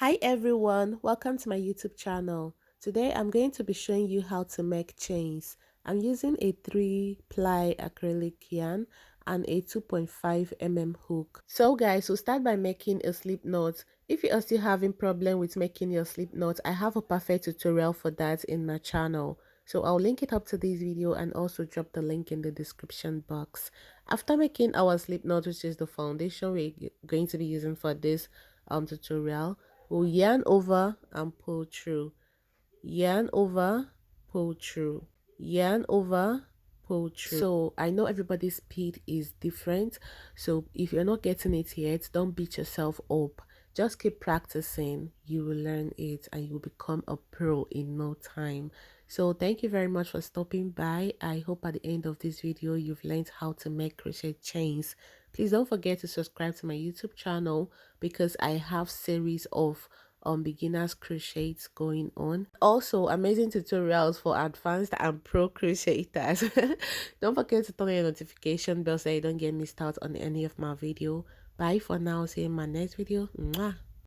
Hi everyone, welcome to my YouTube channel. Today I'm going to be showing you how to make chains. I'm using a 3-ply acrylic yarn and a 2.5 mm hook. So guys, we'll start by making a slip knot. If you are still having problem with making your slip knot, I have a perfect tutorial for that in my channel. So I'll link it up to this video and also drop the link in the description box. After making our slip knot, which is the foundation we're going to be using for this tutorial, we'll yarn over and pull through, yarn over, pull through, yarn over, pull through. So I know everybody's speed is different, so if you're not getting it yet, don't beat yourself up. Just keep practicing. You will learn it and you will become a pro in no time. So thank you very much for stopping by. I hope at the end of this video you've learned how to make crochet chains. Please don't forget to subscribe to my YouTube channel because I have series of beginners crochets going on, also amazing tutorials for advanced and pro crocheters. Don't forget to turn on your notification bell so you don't get missed out on any of my video. Bye for now, see you in my next video. Mwah.